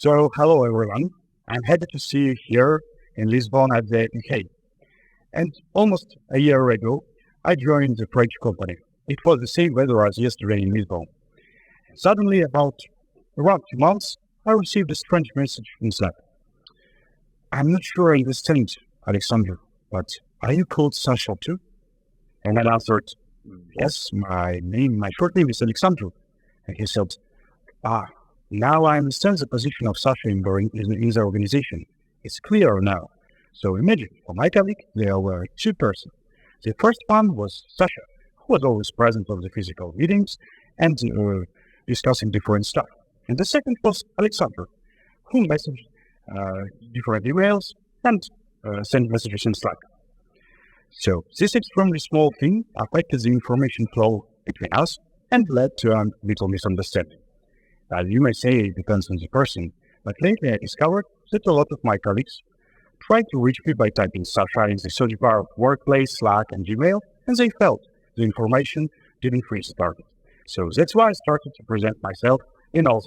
So, hello everyone. I'm happy to see you here in Lisbon at the UK. And almost a year ago, I joined the French company. It was the same weather as yesterday in Lisbon. And suddenly, about around 2 months, I received a strange message from Slack. I'm not sure I understand, Aleksandr, but are you called Sasha too? And I answered, yes, my short name is Aleksandr. And he said, now I understand the position of Sasha in the organization. It's clear now. So imagine, for my colleague, there were two persons. The first one was Sasha, who was always present at the physical meetings and discussing different stuff. And the second was Aleksandr, who messaged different emails and sent messages in Slack. So this extremely small thing affected the information flow between us and led to a little misunderstanding. As you may say, it depends on the person, but lately I discovered that a lot of my colleagues tried to reach me by typing Sasha in the search bar of Workplace, Slack, and Gmail, and they felt the information didn't reach the target. So that's why I started to present myself in all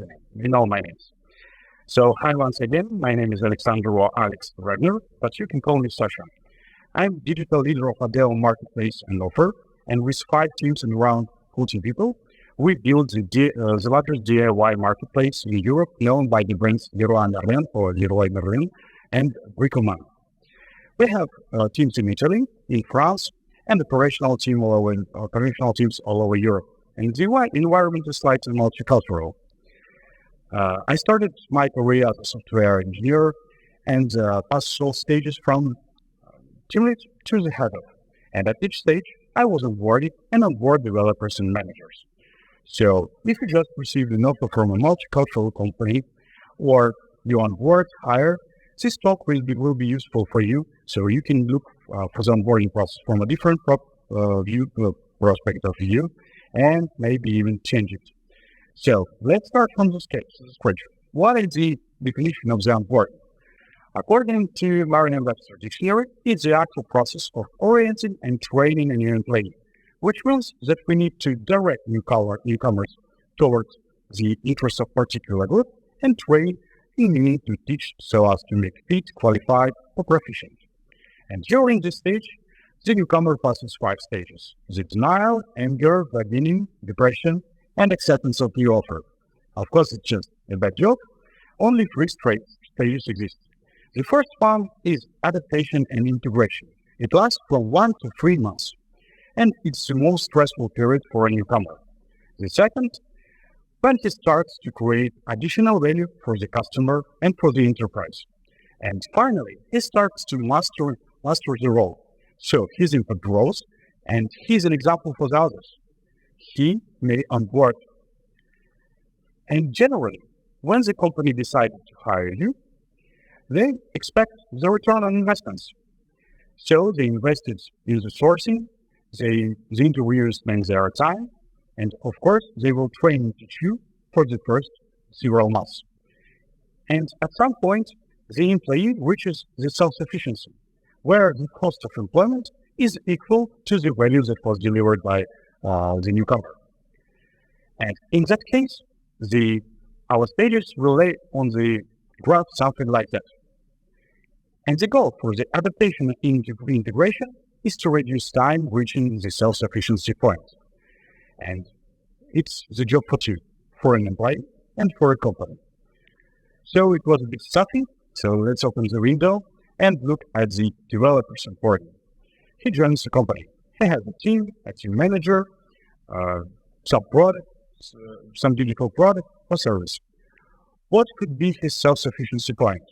my names. So hi once again, my name is Aleksandr or Alex Regner, but you can call me Sasha. I'm digital leader of Adele Marketplace and Offer, and with 5 teams and around 40 people, we build the largest DIY marketplace in Europe, known by the brands Leroy Merlin or Leroy Merlin and Bricoman. We have teams in Italy, in France, and operational teams all over Europe. And the environment is slightly multicultural. I started my career as a software engineer and passed all stages from team lead to the head of. And at each stage, I was onboarded and onboard developers and managers. So if you just received an offer from a multicultural company or you onboard hire, this talk will be useful for you, so you can look for the onboarding process from a different perspective of view and maybe even change it. So let's start from the script. What is the definition of the onboarding? According to Merriam-Webster Dictionary, it's the actual process of orienting and training a new employee, which means that we need to direct newcomers towards the interests of particular group and train in need to teach so as to make fit, qualified, or proficient. And during this stage, the newcomer passes 5 stages: the denial, anger, bargaining, depression, and acceptance of the offer. Of course, it's just a bad joke. Only 3 stages exist. The first one is adaptation and integration. It lasts from 1 to 3 months, and it's the most stressful period for a newcomer. The second, when he starts to create additional value for the customer and for the enterprise. And finally, he starts to master the role. So his impact grows, and he's an example for the others. He may onboard. And generally, when the company decided to hire you, they expect the return on investments. So they invested in the sourcing, the interviewers spend their time, and of course, they will train and teach you for the first several months. And at some point, the employee reaches the self-sufficiency, where the cost of employment is equal to the value that was delivered by the newcomer. And in that case, our stages relay on the graph something like that. And the goal for the adaptation and integration is to reduce time reaching the self-sufficiency point. And it's the job for 2, for an employee and for a company. So it was a bit stuffy, so let's open the window and look at the developer's onboarding. He joins the company. He has a team manager, some product, some digital product or service. What could be his self-sufficiency point?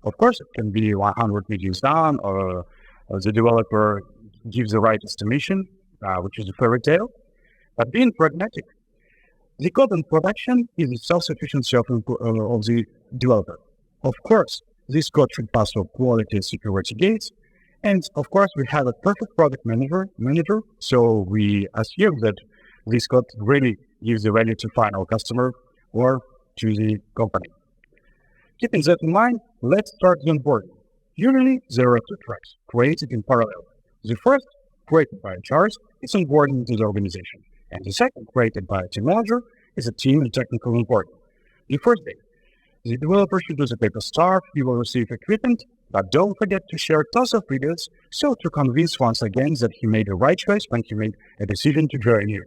Of course, it can be 100 meetings down, or the developer gives the right estimation, which is a fairy tale. But being pragmatic, the code in production is the self-sufficiency of the developer. Of course, this code should pass through quality and security gates. And of course, we have a perfect product manager, so we assume that this code really gives the value to final customer or to the company. Keeping that in mind, let's start the onboarding. Usually, there are 2 tracks created in parallel. The first, created by HRs, is onboarding into the organization. And the second, created by a team manager, is a team and technical onboarding. The first day, The developer should do the paper start, you will receive equipment, but don't forget to share tons of videos so to convince once again that he made the right choice when he made a decision to join you.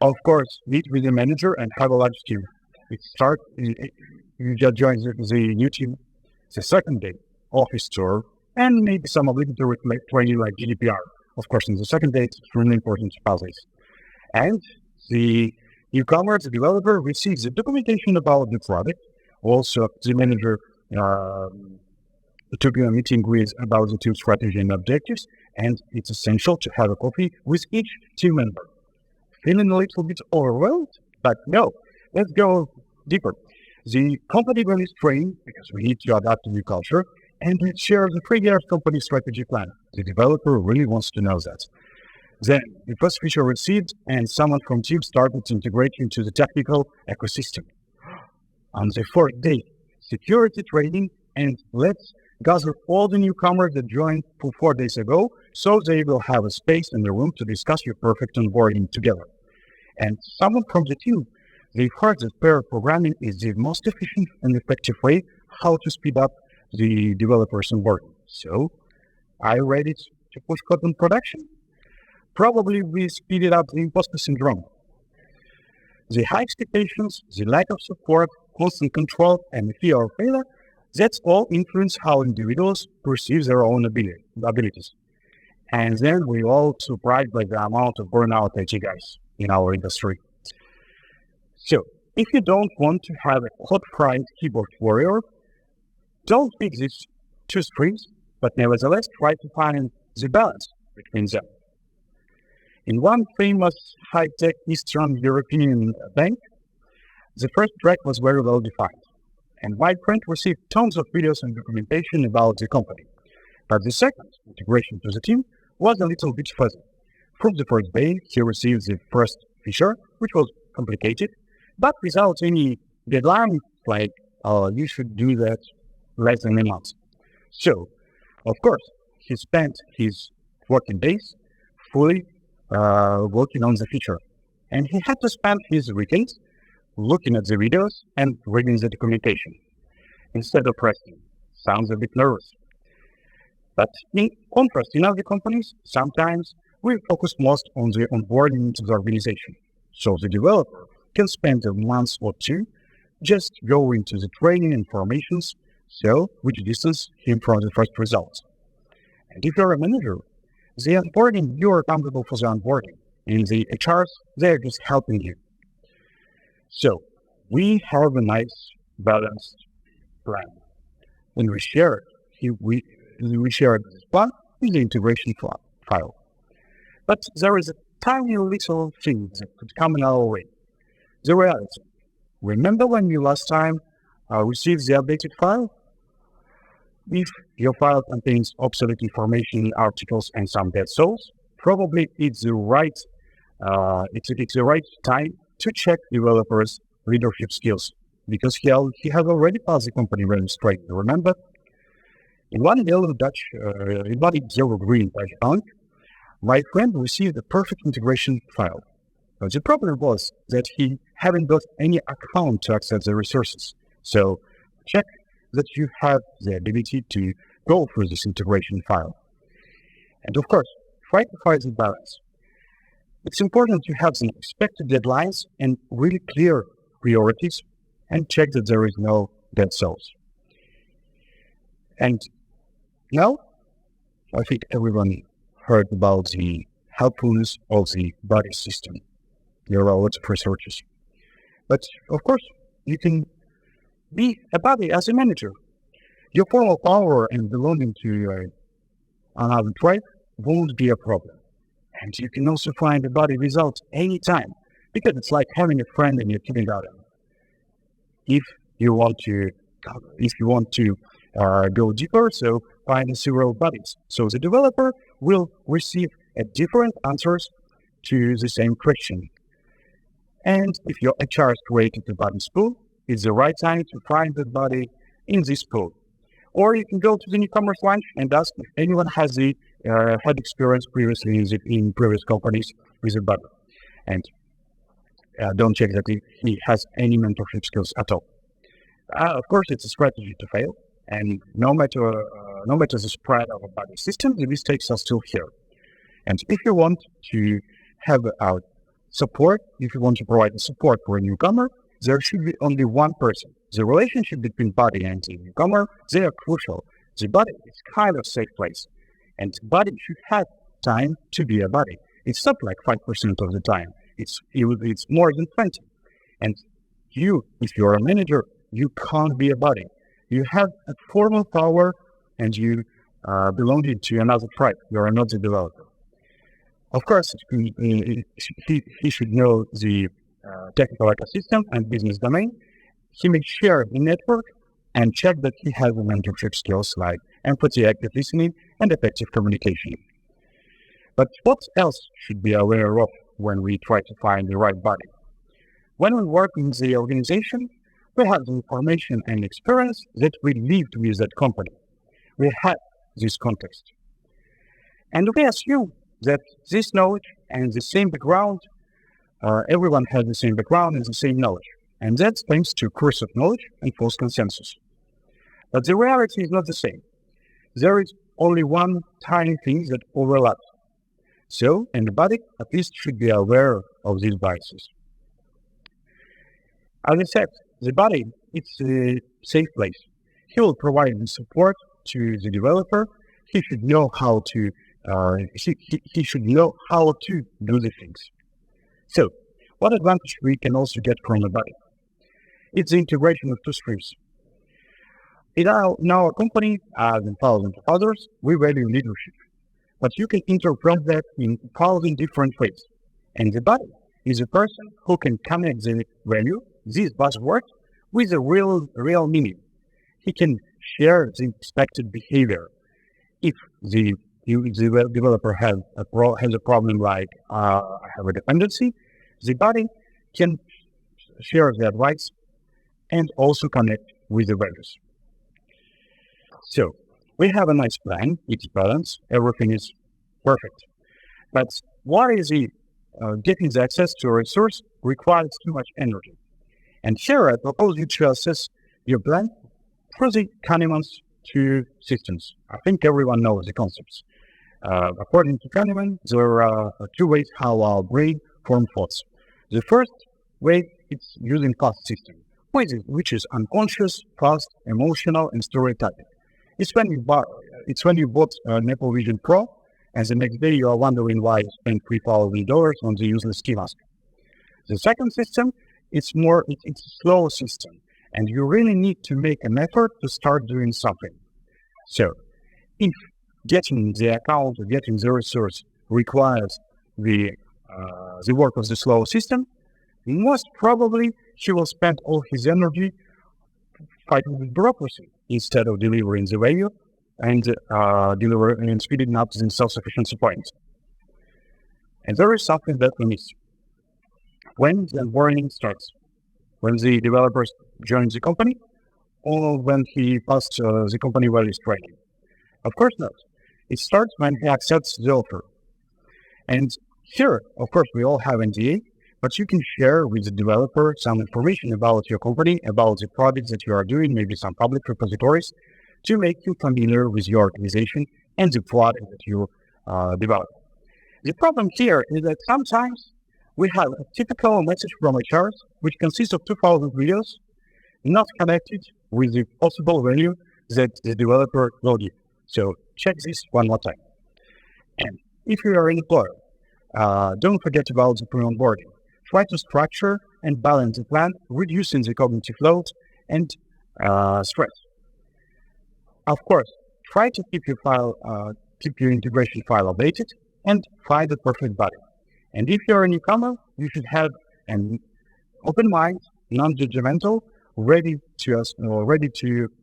Of course, meet with the manager and have a large team. You just join the new team. The second day, office tour, and maybe some obligatory training like GDPR. Of course, in the second day, it's extremely important to pass this. And the newcomer, the developer, receives the documentation about the product. Also, the manager took a meeting with about the team strategy and objectives, and it's essential to have a coffee with each team member. Feeling a little bit overwhelmed? But no, let's go deeper. The company released training because we need to adapt to new culture, and it shares the 3-year company strategy plan. The developer really wants to know that. Then, the first feature received, and someone from team started to integrate into the technical ecosystem. On the 4th day, security training, and let's gather all the newcomers that joined 4 days ago, so they will have a space in the room to discuss your perfect onboarding together. And someone from the team, they heard that pair programming is the most efficient and effective way how to speed up the developers onboarding. So, are you ready to push code in production? Probably we speeded up the imposter syndrome. The high expectations, the lack of support, constant control, and the fear of failure, that's all influence how individuals perceive their own abilities. And then we all surprised by the amount of burnout IT guys in our industry. So, if you don't want to have a code-fried keyboard warrior, don't pick these two streams, but nevertheless try to find the balance between them. In one famous high-tech Eastern European bank, the first track was very well defined, and my friend received tons of videos and documentation about the company. But the second, integration to the team, was a little bit fuzzy. From the first day, he received the first feature, which was complicated, but without any deadline, like, you should do that less than a month. So, of course, he spent his working days fully working on the feature. And he had to spend his weekends looking at the videos and reading the documentation instead of resting. Sounds a bit nervous. But in contrast, in other companies, sometimes we focus most on the onboarding into the organization. So the developer can spend a month or two just going to the training and formations, so which distance him from the first results. And if you're a manager, the onboarding, you are accountable for the onboarding. And the HRs, they're just helping you. So we have a nice balanced plan. When we share it, we share this plan in the integration file. But there is a tiny little thing that could come in our way. The reality. Remember when you last time received the updated file? If your file contains obsolete information, articles, and some dead souls, probably it's the right time to check developers' leadership skills, because he has already passed the company wellness training. Remember, in one yellow green Dutch bank, my friend received a perfect integration file. But the problem was that he hadn't got any account to access the resources. So check that you have the ability to go through this integration file. And of course, try to find the balance. It's important to have some expected deadlines and really clear priorities, and check that there is no dead cells. And now, I think everyone heard about the helpfulness of the buddy system. There are lots of researchers. But of course, you can be a buddy as a manager. Your formal power and belonging to another tribe won't be a problem. And you can also find a buddy without any time, because it's like having a friend in your kindergarten. If you want to go deeper, so find several buddies. So the developer will receive different answers to the same question. And if your HR has created a buddies pool, it's the right time to find the buddy in this pool. Or you can go to the newcomers lunch and ask if anyone has had experience previously in previous companies with a buddy. And don't check that he has any mentorship skills at all. Of course, it's a strategy to fail, and no matter the spread of a body system, the mistakes are still here. And if you want to have support, if you want to provide support for a newcomer, there should be only one person. The relationship between body and the newcomer, they are crucial. The body is kind of safe place, and the body should have time to be a body. It's not like 5% of the time. It's more than 20. And if you're a manager, you can't be a body. You have a formal power, and you belong to another tribe. You are not the developer. Of course, he should know the technical ecosystem and business domain. He may share the network and check that he has the mentorship skills like empathy, active listening, and effective communication. But what else should be aware of when we try to find the right body? When we work in the organization, we have the information and experience that we lived with that company. We have this context. And we assume that this knowledge and the same background, everyone has the same background and the same knowledge. And that's thanks to course of knowledge and false consensus. But the reality is not the same. There is only one tiny thing that overlaps. So, and the body at least should be aware of these biases. As I said, the body, it's a safe place. He will provide the support to the developer. He should know how to he should know how to do the things. So, what advantage we can also get from the body? It's the integration of two streams. In our company, as in thousands of others, we value leadership. But you can interpret that in 1,000 different ways. And the body is a person who can connect the value, this buzzword, with a real meaning. He can share the expected behavior. If the developer has a problem like I have a dependency, the body can share the advice and also connect with the values. So we have a nice plan, it's balanced, everything is perfect. But what is the getting the access to a resource requires too much energy. And here I propose you to assess your plan through the Kahneman's two systems. I think everyone knows the concepts. According to Kahneman, there are two ways how our brain forms thoughts. The first way is using fast system, which is unconscious, fast, emotional, and storytelling. It's when you bought an Apple Vision Pro, and the next day you are wondering why you spent $3,000 on the useless ski mask. The second system, it's a slow system, and you really need to make an effort to start doing something. So, if getting the account or getting the resource requires the work of the slow system, most probably he will spend all his energy fighting with bureaucracy instead of delivering the value and speeding up the self-sufficiency point. And there is something that we miss. When the onboarding starts, when the developer joins the company, or when he passed the company values training. Of course not. It starts when he accepts the offer. And here, of course, we all have NDA, but you can share with the developer some information about your company, about the projects that you are doing, maybe some public repositories, to make you familiar with your organization and the product that you develop. The problem here is that sometimes we have a typical message from HR, which consists of 2,000 videos, not connected with the possible value that the developer will give. So check this one more time. And if you are an employer, don't forget about the pre-onboarding. Try to structure and balance the plan, reducing the cognitive load and stress. Of course, try to keep your integration file updated and find the perfect body. And if you're a newcomer, you should have an open mind, non-judgmental, ready to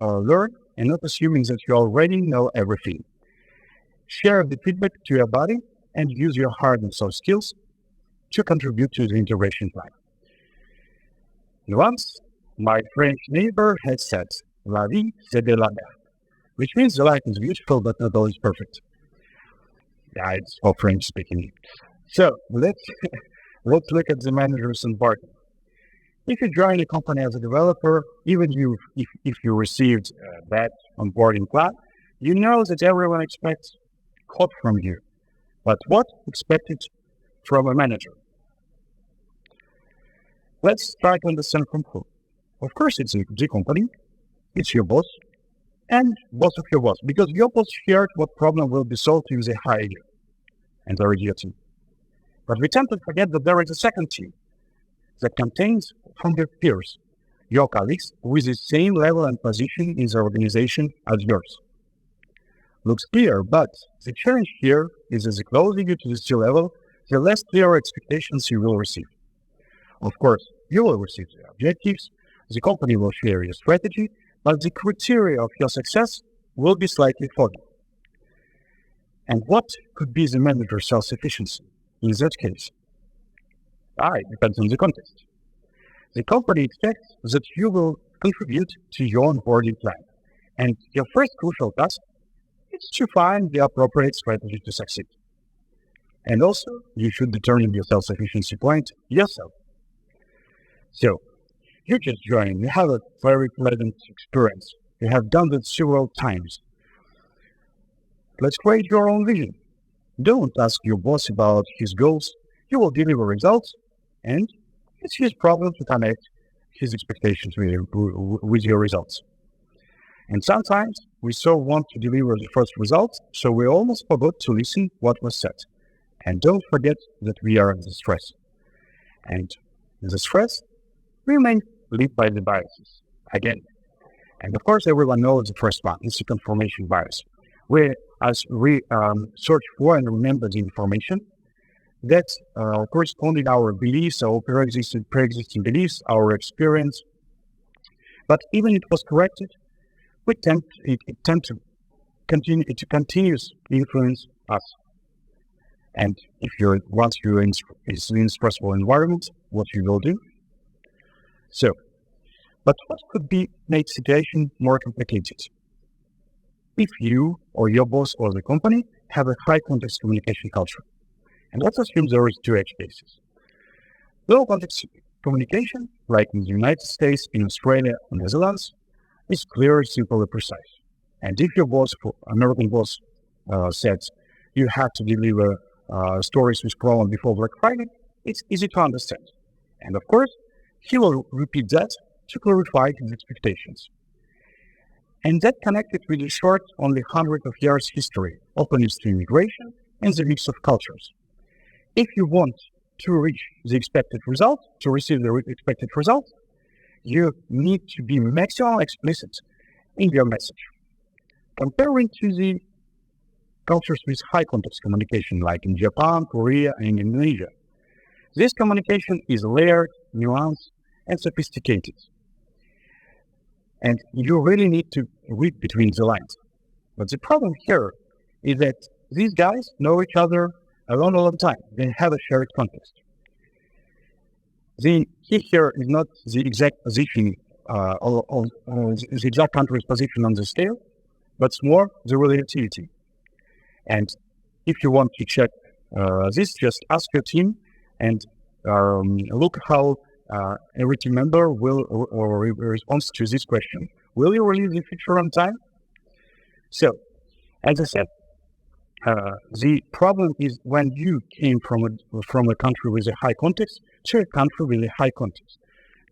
learn, and not assuming that you already know everything. Share the feedback to your body and use your hard and soft skills to contribute to the integration plan. Once, my French neighbor had said, "La vie, c'est de la merde," which means the life is beautiful but not always perfect. Yeah, it's all French speaking. So let's look at the manager's onboarding. If you join a company as a developer, even if you received that onboarding plan, you know that everyone expects code from you. But what expected from a manager? Let's try to understand from who. Of course, it's the company, it's your boss, and boss of your boss, because your boss shared what problem will be solved if they hire you, and there is your team. But we tend to forget that there is a second team that contains from your peers, your colleagues with the same level and position in the organization as yours. Looks clear, but the challenge here is that the closer you to the C level, the less clear expectations you will receive. Of course, you will receive the objectives, the company will share your strategy, but the criteria of your success will be slightly foggy. And what could be the manager's self-sufficiency in that case? It depends on the context. The company expects that you will contribute to your onboarding plan, and your first crucial task is to find the appropriate strategy to succeed. And also, you should determine your self-sufficiency point yourself. So, you just joined, you have a very pleasant experience. You have done that several times. Let's create your own vision. Don't ask your boss about his goals. You will deliver results, and it's his problem to connect his expectations with your results. And sometimes we so want to deliver the first results, so we almost forgot to listen what was said. And don't forget that we are in the stress. And the stress, we may live by the biases again. And of course, everyone knows the first one, it's the confirmation bias. As we search for and remember the information that corresponding our beliefs, our pre-existing beliefs, our experience. But even it was corrected, it tend to continues influence us. And if once you're in a stressful environment, what you will do? So, but what could be make situation more complicated? If you or your boss or the company have a high context communication culture. And let's assume there is two edge cases. Low context communication, like in the United States, in Australia, and Netherlands, is clear, simple, and precise. And if your boss, American boss, says you have to deliver stories with problem before Black Friday, it's easy to understand. And of course, he will repeat that to clarify his expectations. And that connected with the short, only 100 of years history, openness to immigration, and the mix of cultures. If you want to reach the expected result, to receive the expected result, you need to be maximally explicit in your message. Comparing to the cultures with high context communication, like in Japan, Korea, and Indonesia, this communication is layered, nuanced, and sophisticated. And you really need to read between the lines. But the problem here is that these guys know each other a long time. They have a shared context. The key here is not the exact position, or the exact country's position on the scale, but more the relativity. And if you want to check this, just ask your team and look how every team member will respond to this question. Will you release the feature on time? So, as I said, the problem is when you came from a country with a high context to a country with a high context.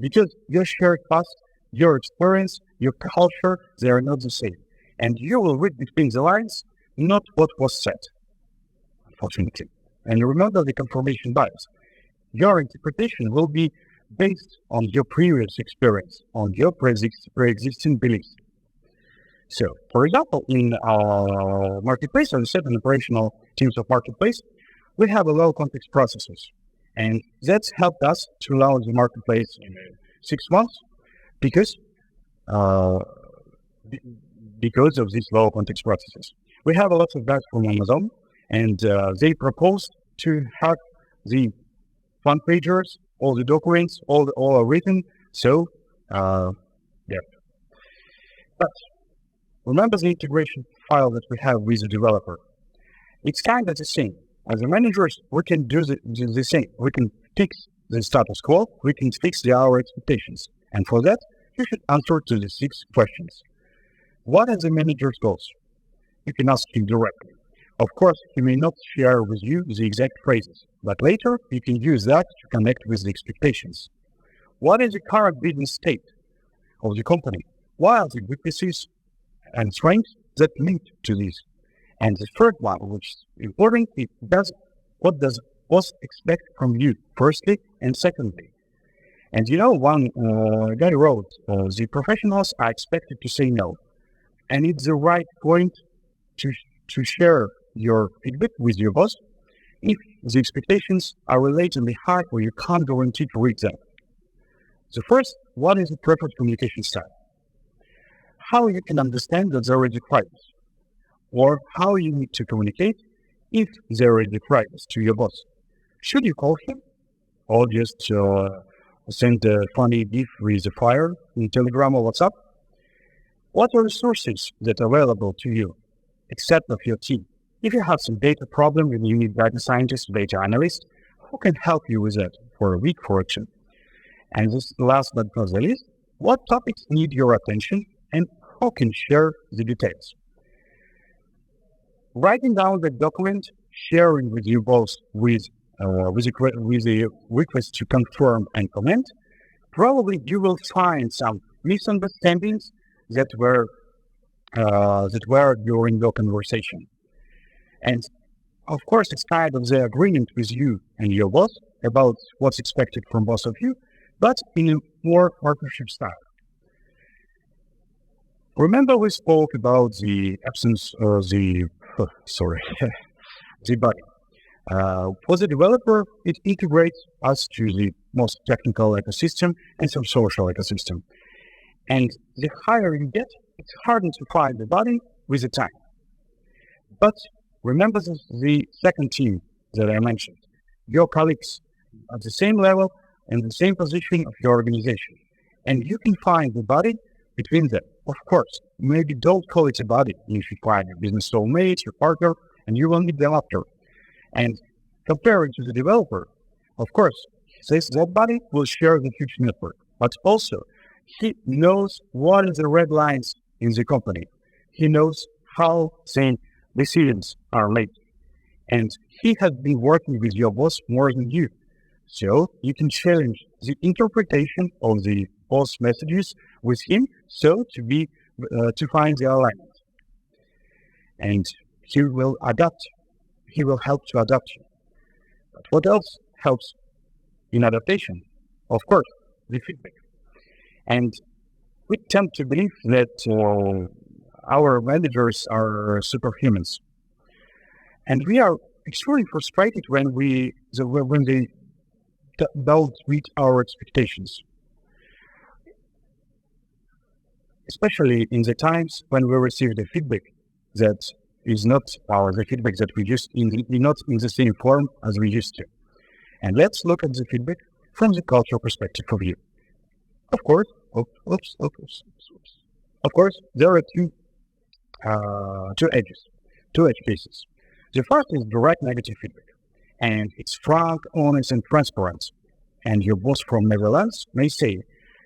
Because your shared past, your experience, your culture, they are not the same. And you will read between the lines, not what was said, unfortunately. And remember the confirmation bias. Your interpretation will be based on your previous experience, on your pre-existing beliefs. So, for example, in our marketplace, as I said, in operational teams of marketplace, we have a low context processes. And that's helped us to launch the marketplace in 6 months because of these low context processes. We have a lot of that from Amazon, and they proposed to have the front pagers, all the documents, all are written. So, yeah. But remember the integration file that we have with the developer. It's kind of the same. As a managers, we can do the same. We can fix the status quo, we can fix our expectations. And for that, you should answer to the 6 questions. What are the manager's goals? You can ask him directly. Of course, he may not share with you the exact phrases, but later you can use that to connect with the expectations. What is the current business state of the company? What are the weaknesses and strengths that link to this? And the third one, which is important, is what does boss expect from you, firstly and secondly? And one guy wrote, the professionals are expected to say no. And it's the right point to share your feedback with your boss if the expectations are relatively high or you can't guarantee to reach them. So first, what is the preferred communication style? How you can understand that there is a crisis, or how you need to communicate if there is a crisis to your boss. Should you call him, or just send a funny GIF with a fire in Telegram or WhatsApp? What are the sources that are available to you, except of your team? If you have some data problem and you need data scientist, data analyst, who can help you with that for a week correction? And this last but not the least, what topics need your attention and who can share the details? Writing down the document, sharing with your boss with a request to confirm and comment, probably you will find some misunderstandings that were during the conversation. And of course, it's kind of the agreement with you and your boss about what's expected from both of you, but in a more partnership style. Remember we spoke about the absence of the body. For the developer, it integrates us to the most technical ecosystem and some social ecosystem. And the higher you get, it's harder to find the body with the time. But remember the second team that I mentioned, your colleagues at the same level and the same position of your organization. And you can find the body between them. Of course, maybe don't call it a body. You should find your business soulmate, your partner, and you will meet them after. And comparing to the developer, of course, that body will share the huge network, but also he knows what are the red lines in the company. He knows how decisions are made. And he has been working with your boss more than you. So you can challenge the interpretation of the boss messages with him to find the alignment. And he will adapt. He will help to adapt you. But what else helps in adaptation? Of course, the feedback. And we tend to believe that our managers are superhumans. And we are extremely frustrated when they don't meet our expectations. Especially in the times when we receive the feedback that is not the feedback that we just not in the same form as we used to. And let's look at the feedback from the cultural perspective of view. Of course, Of course, there are two edge cases. The first is direct negative feedback, and it's frank, honest, and transparent. And your boss from Netherlands may say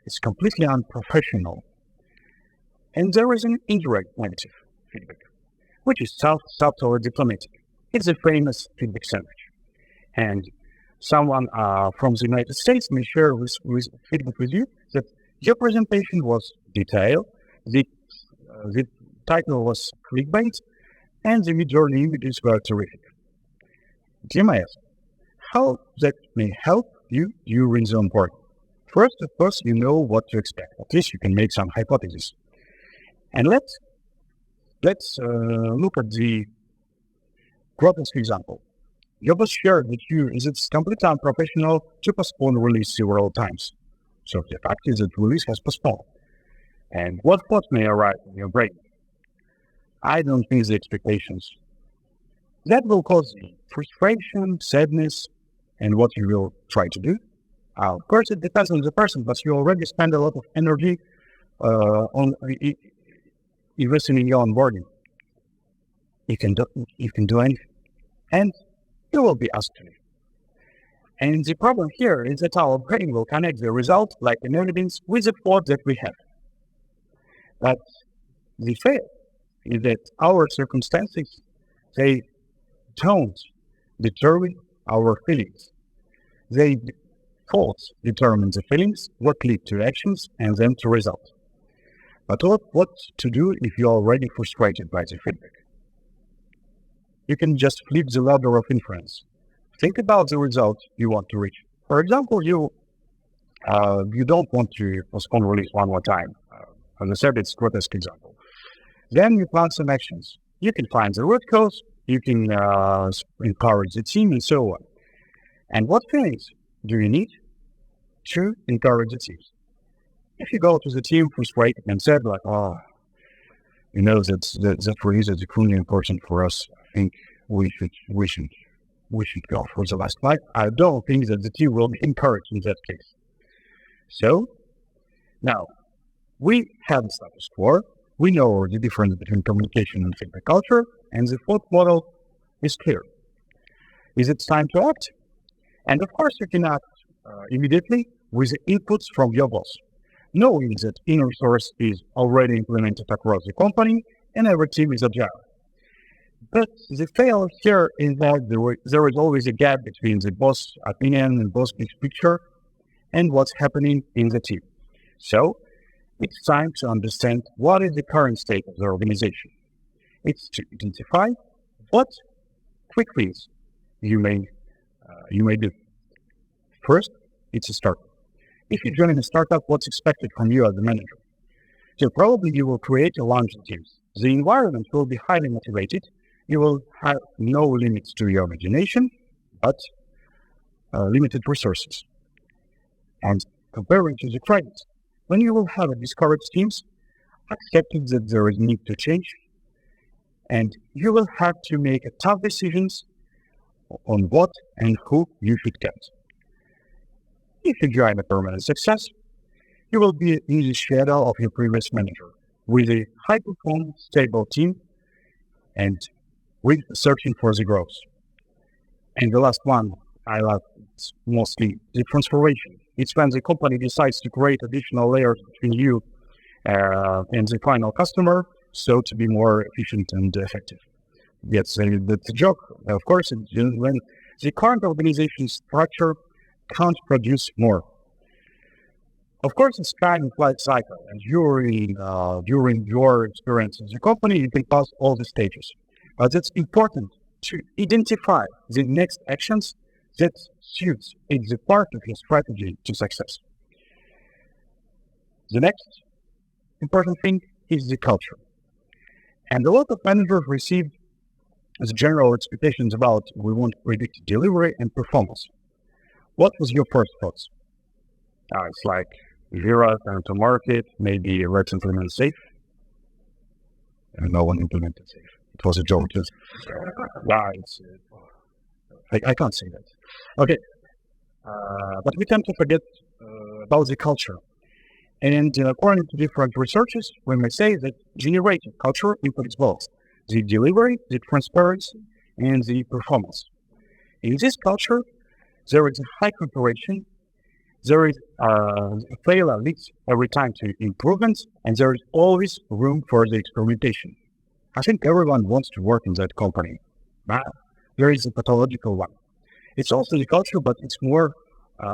it's completely unprofessional. And there is an indirect negative feedback, which is subtle or diplomatic. It's a famous feedback sandwich. And someone from the United States may share with feedback with you that your presentation was detailed, the title was clickbait, and the mid-journey images were terrific. You may ask, how that may help you during the onboarding? First, of course, you know what to expect. At least you can make some hypotheses. And let's look at the grotesque example. Your boss shared with you is it's completely unprofessional to postpone release several times. So the fact is that release has postponed. And what thought may arise in your brain? I don't meet the expectations. That will cause frustration, sadness, and what you will try to do. Of course, it depends on the person, but you already spend a lot of energy on investing in your onboarding. You can do anything, and you will be asked to leave. And the problem here is that our brain will connect the result like an evidence with the thought that we have. But the fail is that our circumstances, they don't determine our feelings. They thoughts determine the feelings, what lead to actions, and then to result. But what to do if you're already frustrated by the feedback? You can just flip the ladder of influence. Think about the result you want to reach. For example, you don't want to postpone release one more time. As I said, it's a grotesque example. Then you plan some actions. You can find the root cause, you can encourage the team, and so on. And what feelings do you need to encourage the team? If you go to the team frustrated and said like, that release is extremely important for us, I think we should go for the last fight. I don't think that the team will be encouraged in that case. So now we have the status quo. We know the difference between communication and feedback culture, and the thought model is clear. Is it time to act? And of course, you can act immediately with the inputs from your boss, knowing that inner source is already implemented across the company and every team is agile. But the fail here is that there is always a gap between the boss opinion and boss picture and what's happening in the team. So it's time to understand what is the current state of the organization. It's to identify what quick wins you may do. First, it's a startup. If you join a startup, what's expected from you as the manager? So probably you will create a launch teams. The environment will be highly motivated. You will have no limits to your imagination, but limited resources. And comparing to the credit, when you will have a discouraged teams, accepting that there is need to change, and you will have to make tough decisions on what and who you should get. If you join a permanent success, you will be in the shadow of your previous manager with a high-performing, stable team and with searching for the growth. And the last one I love is mostly the transformation. It's when the company decides to create additional layers between you and the final customer, so to be more efficient and effective. That's the joke. Of course, when the current organization structure can't produce more. Of course, it's kind of life cycle, and during your experience in the company, you can pass all the stages. But it's important to identify the next actions that suits it's a part of your strategy to success. The next important thing is the culture. And a lot of managers receive as general expectations about we want predicted delivery and performance. What was your first thoughts? It's like Jira, time to market, maybe let's implement safe. And no one implemented safe. It was a joke. I can't say that. Okay. But we tend to forget about the culture. And according to different researches, we may say that generated culture impacts both the delivery, the transparency, and the performance. In this culture, there is a high cooperation, there is failure leads every time to improvements, and there is always room for the experimentation. I think everyone wants to work in that company, but there is a pathological one. It's also the culture, but it's more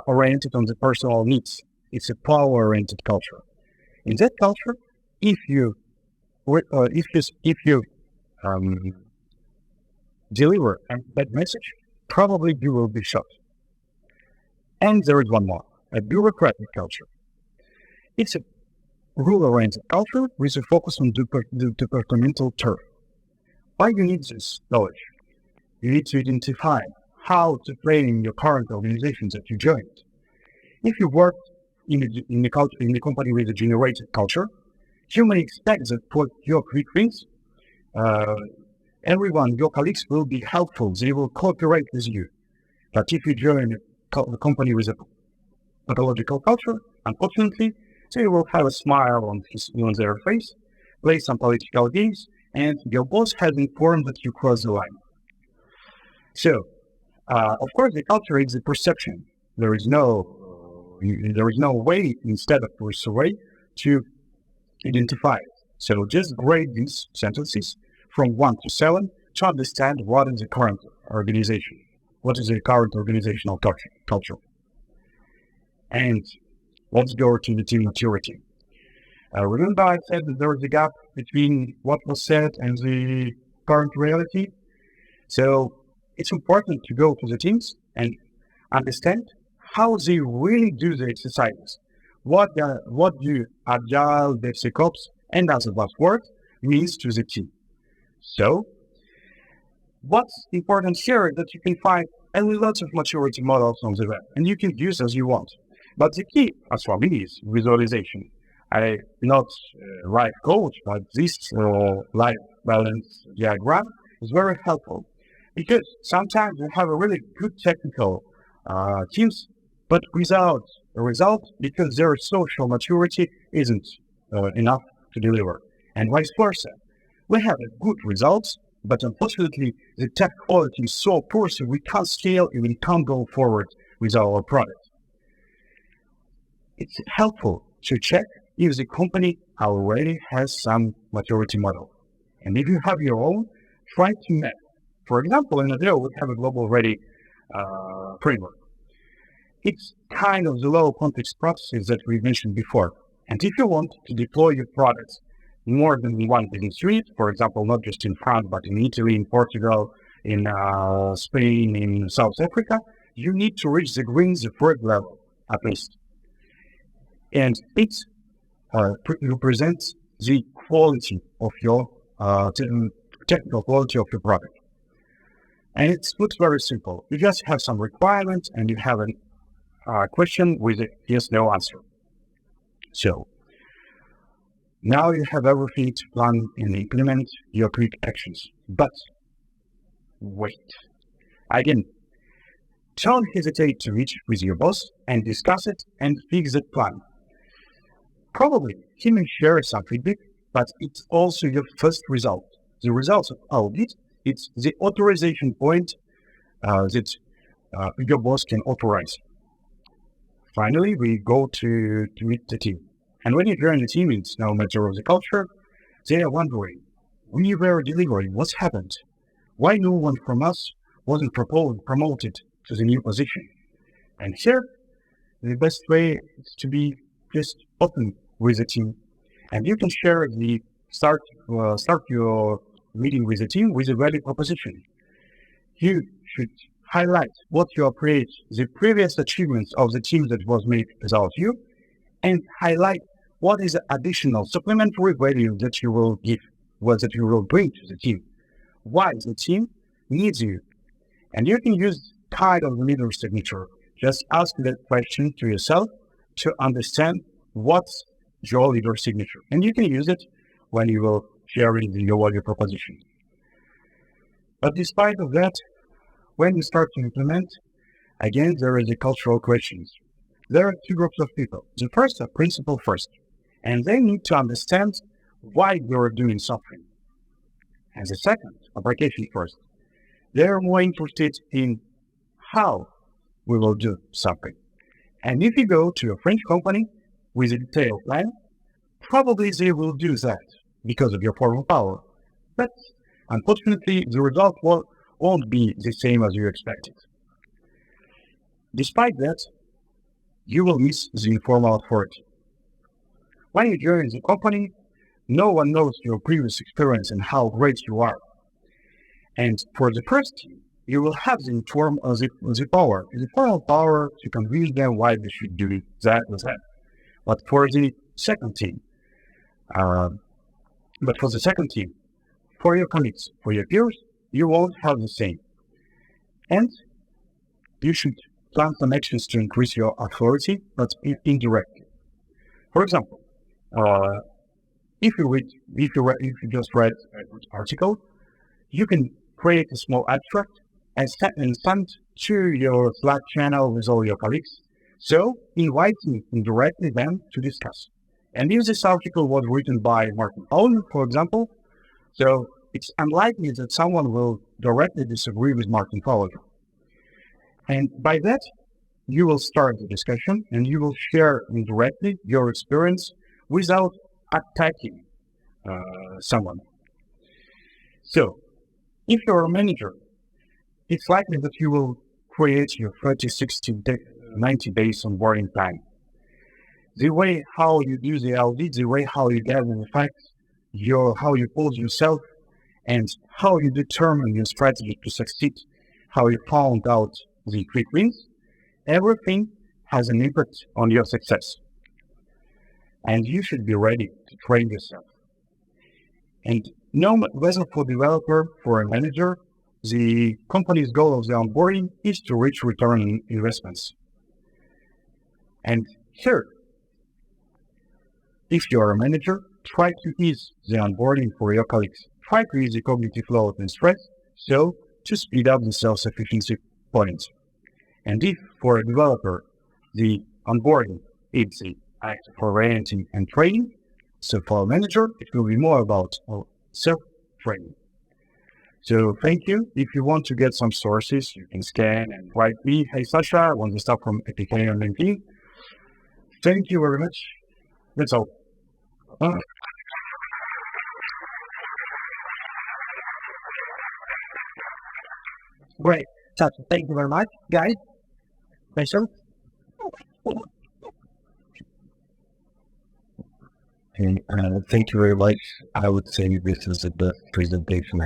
oriented on the personal needs. It's a power-oriented culture. In that culture, if you deliver a bad message, probably you will be shot. And there is one more, a bureaucratic culture. It's a rule-oriented culture with a focus on departmental turf. Why you need this knowledge? You need to identify how to play in your current organization that you joined. If you work in the company with a generated culture, you may expect that for your quick wins, everyone, your colleagues will be helpful. They will cooperate with you. But if you join a company with a pathological culture, unfortunately, they will have a smile on their face, play some political games, and your boss has informed that you crossed the line. So, Of course, the culture is a perception. There is no way instead of survey to identify it. So just grade these sentences from 1 to 7 to understand what is the current organization, what is the current organizational culture. And let's go to the team maturity. Remember I said that there is a gap between what was said and the current reality? So it's important to go to the teams and understand how they really do the exercises. What do agile, DevSecOps, and as a buzzword means to the team. So what's important here is that you can find a lot of maturity models on the web, and you can use as you want. But the key, as for me, is visualization. I'm not a life coach, but this life balance diagram is very helpful because sometimes we have a really good technical teams, but without a result because their social maturity isn't enough to deliver, and vice versa. We have a good results, but unfortunately, the tech quality is so poor, so we can't scale and we can't go forward with our product. It's helpful to check if the company already has some maturity model. And if you have your own, try to map. For example, in Adele, we have a global ready framework. It's kind of the low context processes that we mentioned before. And if you want to deploy your products more than one business unit, for example, not just in France, but in Italy, in Portugal, in Spain, in South Africa, you need to reach the green, the third level, at least. And it represents the quality of your technical quality of your product. And it looks very simple. You just have some requirements and you have a question with a yes/no answer. So now you have everything to plan and implement your quick actions. But wait. Again, don't hesitate to reach with your boss and discuss it and fix that plan. Probably he may share some feedback, but it's also your first result. The results of audit, it's the authorization point that your boss can authorize. Finally, we go to meet the team. And when you join the team, it's no matter of the culture, they are wondering, we were delivering, what's happened? Why no one from us wasn't promoted to the new position? And here, the best way is to be just open with the team. And you can share start your meeting with the team with a value proposition. You should highlight what you appreciate, the previous achievements of the team that was made without you, and highlight what is the additional supplementary value that you will give, that you will bring to the team. Why the team needs you. And you can use kind of leader signature. Just ask that question to yourself to understand what's your leader signature. And you can use it when you will share your value proposition. But despite of that, when you start to implement, again, there is the cultural questions. There are two groups of people. The first are principle first, and they need to understand why you're doing something. And the second, application first. They're more interested in how we will do something. And if you go to a French company with a detailed plan, probably they will do that because of your formal power. But unfortunately, the result won't be the same as you expected. Despite that, you will miss the informal authority. When you join the company, no one knows your previous experience and how great you are. And for the first team, you will have the formal power to convince them why they should do that and that. But for the second team, for your colleagues, for your peers, you won't have the same. And you should plan some actions to increase your authority, but indirectly. For example, if you just read an article, you can create a small abstract and send to your Slack channel with all your colleagues. So inviting indirectly them to discuss. And if this article was written by Martin Fowler, for example, so it's unlikely that someone will directly disagree with Martin Fowler. And by that, you will start the discussion and you will share indirectly your experience without attacking someone. So, if you're a manager, it's likely that you will create your 30, 60, 90 days onboarding plan. The way how you do the LD, the way how you gather the facts, how you hold yourself, and how you determine your strategy to succeed, how you found out the quick wins, everything has an impact on your success. And you should be ready to train yourself. And whether for developer, for a manager, the company's goal of the onboarding is to reach return on investments. And third, if you are a manager, try to ease the onboarding for your colleagues. Try to ease the cognitive load and stress, so to speed up the self-sufficiency points. And if for a developer, the onboarding is the act of orienting and training, so for a manager, it will be more about self-training. So thank you. If you want to get some sources, you can scan and write me, hey Sasha, I want the stuff from APK on LinkedIn. Thank you very much. That's all. Great. Sasha, thank you very much. Guys, questions? Thank you very much. I would say this is the best presentation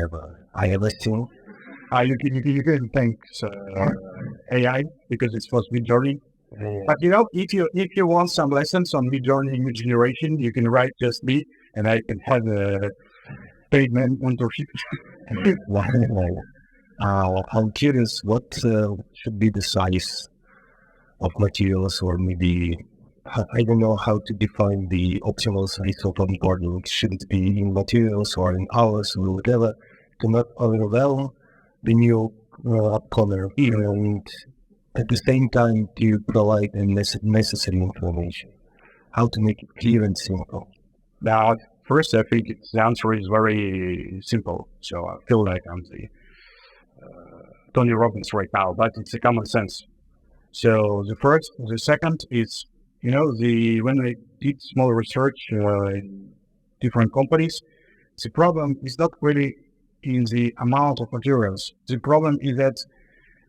I ever seen. You can thank AI because it's for mid-journey. But if you want some lessons on mid-journey image generation, you can write just me, and I can have a paid mentorship. I'm curious, what should be the size of materials, or maybe I don't know how to define the optimal size of onboarding. Should it be in materials or in hours or whatever, to not overwhelm the new upcomer, and at the same time to provide the necessary information? How to make it clear and simple? Now, first, I think the answer is very simple. So I feel like I'm the Tony Robbins right now, but it's a common sense. So the second is, when I did small research in different companies, the problem is not really in the amount of materials. The problem is that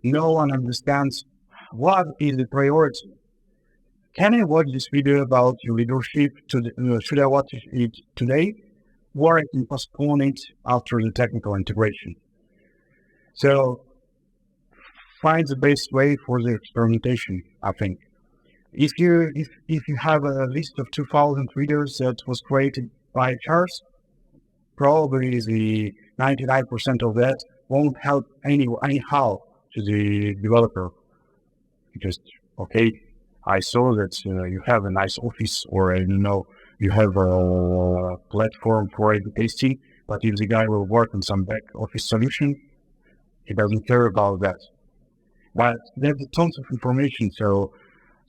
no one understands what is the priority. Can I watch this video about your leadership? Should I watch it today, or I can postpone it after the technical integration? So find the best way for the experimentation, I think. If you have a list of 2,000 readers that was created by Charles, probably the 99% of that won't help anyhow to the developer. Just, okay, I saw that you have a nice office, or you have a platform for education, but if the guy will work on some back office solution, he doesn't care about that. But there's tons of information. So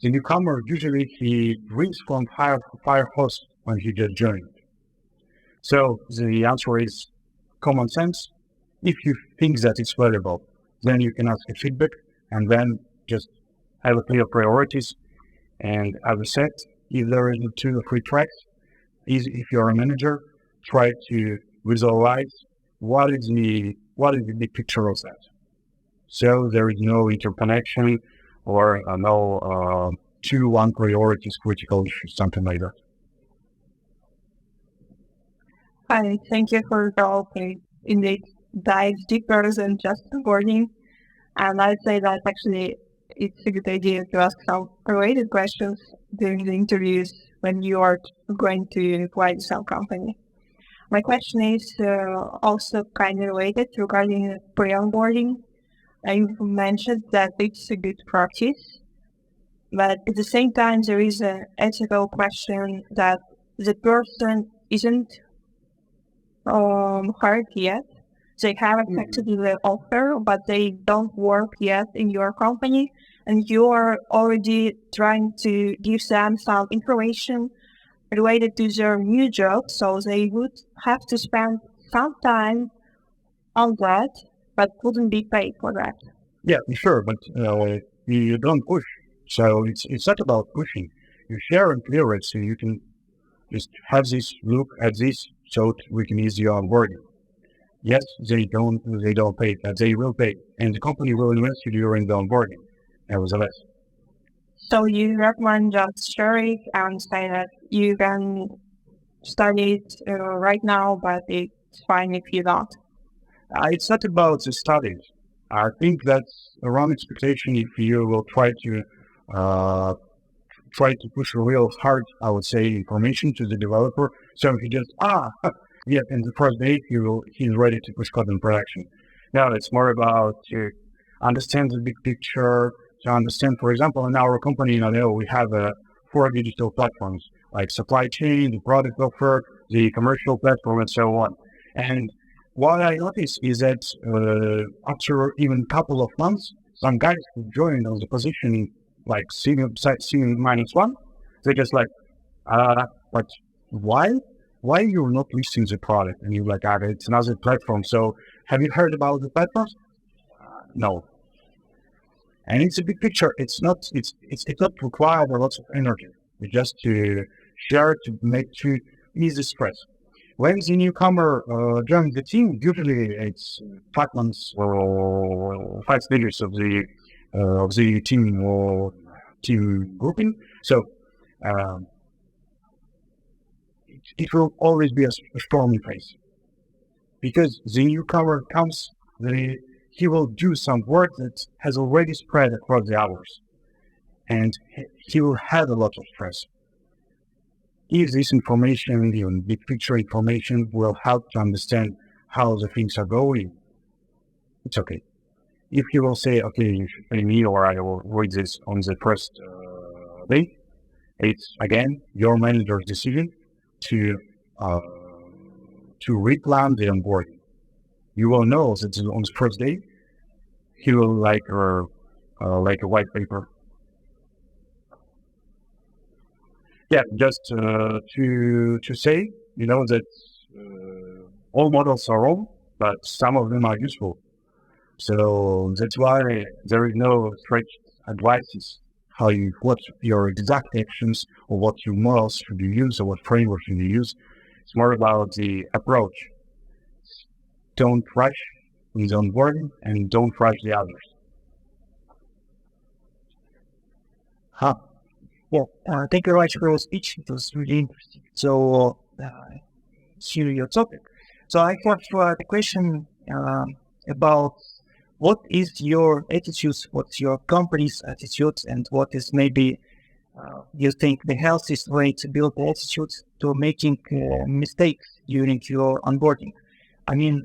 the newcomer, usually he reads from Firehouse when he just joined. So the answer is common sense. If you think that it's valuable, then you can ask a feedback, and then just have a clear priorities. And as I said, if there is 2 or 3 tracks, if you're a manager, try to visualize what is the big picture of that. So there is no interconnection or no 2-1 priorities, critical issues, something like that. Hi, thank you for the opening. Indeed, dive deeper than just onboarding. And I'd say that actually it's a good idea to ask some related questions during the interviews when you are going to apply to some company. My question is also kind of related regarding pre-onboarding. You've mentioned that it's a good practice, but at the same time, there is an ethical question that the person isn't hired yet. They have accepted the offer, but they don't work yet in your company, and you are already trying to give them some information related to their new job, so they would have to spend some time on that, but wouldn't be paid for that. Yeah, sure, but you don't push. So it's not about pushing. You share and clear it so you can just have this look at this so we can ease your onboarding. Yes, they don't pay, but they will pay, and the company will invest you during the onboarding. Nevertheless, So you recommend just share it and say that you can study it right now, but it's fine if you don't. it's not about the studies. I think that's a wrong expectation if you will uh, try to push a real hard, I would say, information to the developer. So he just yeah, in the first day he's ready to push code in production. No, it's more about to understand the big picture, to understand, for example, in our company, we have four digital platforms like supply chain, the product offer, the commercial platform, and so on. And what I noticed is that after even a couple of months, some guys who joined on the position like senior -1, they just like, but why? Why you're not listing the product? And you're like, it's another platform. So have you heard about the platforms? No. And it's a big picture. It's not required a lot of energy. It's just to share, to ease the stress. When the newcomer joins the team, usually it's 5 months or 5 stages of the team or team grouping. So it will always be a stormy phase because the newcomer comes, he will do some work that has already spread across the hours, and he will have a lot of stress. If this information, even big picture information, will help to understand how the things are going, it's okay. If you will say, okay, you should pay me or I will read this on the first day, it's again your manager's decision to replan the onboarding. You will know that on the first day, he will like a white paper. Yeah, just to say, that all models are wrong, but some of them are useful. So that's why there is no straight advices what your exact actions or what your models should you use or what framework should you use. It's more about the approach. Don't rush with onboarding and don't rush the others. Thank you very much for your speech. It was really interesting. So, here your topic. So I have the question about what is your attitude, what's your company's attitude, and what is maybe you think the healthiest way to build the attitude to making mistakes during your onboarding. I mean,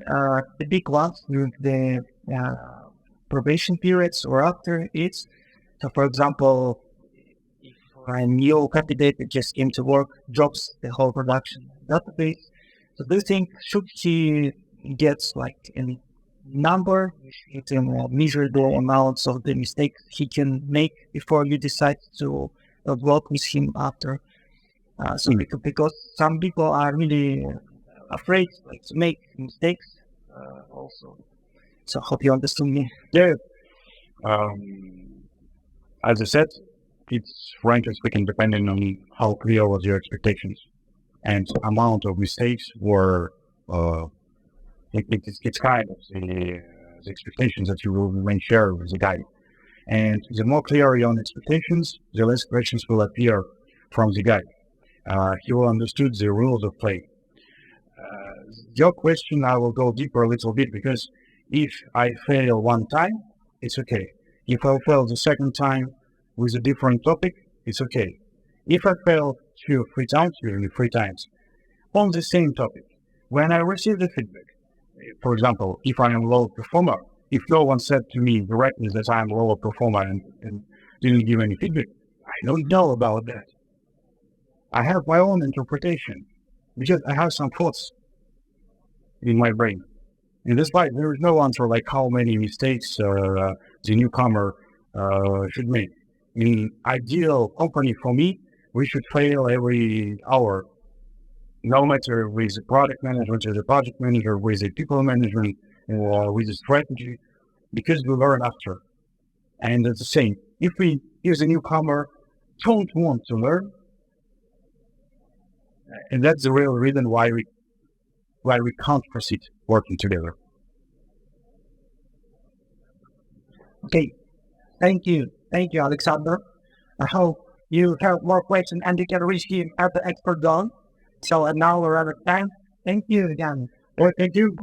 the big ones during the probation periods or after it. So, for example, if a new candidate that just came to work drops the whole production database, so do you think should he get like a number, you can measure the amounts of the mistakes he can make before you decide to work with him after? Because some people are really afraid to make mistakes also. So hope you understand me. Yeah. As I said, it's frankly speaking depending on how clear was your expectations and amount of mistakes were. It's kind of the expectations that you will then share with the guy. And the more clear your expectations, the less questions will appear from the guy. He will understood the rules of play. Your question, I will go deeper a little bit because if I fail one time, it's okay. If I fail the second time with a different topic, it's okay. If I fail 2 or 3 times, usually 3 times, on the same topic, when I receive the feedback, for example, if I am a low performer, if no one said to me directly that I am a lower performer and didn't give any feedback, I don't know about that. I have my own interpretation because I have some thoughts in my brain. In this life, there is no answer like how many mistakes the newcomer should make. In ideal company for me, we should fail every hour, no matter with the product management or the project manager, with the people management or with the strategy, because we learn after. And it's the same. If we use a newcomer, don't want to learn, and that's the real reason why we can't proceed working together. Okay. Thank you, Aleksandr. I hope you have more questions and you can reach him at the expert zone. So now we're out of time. Thank you again. Well, thank you.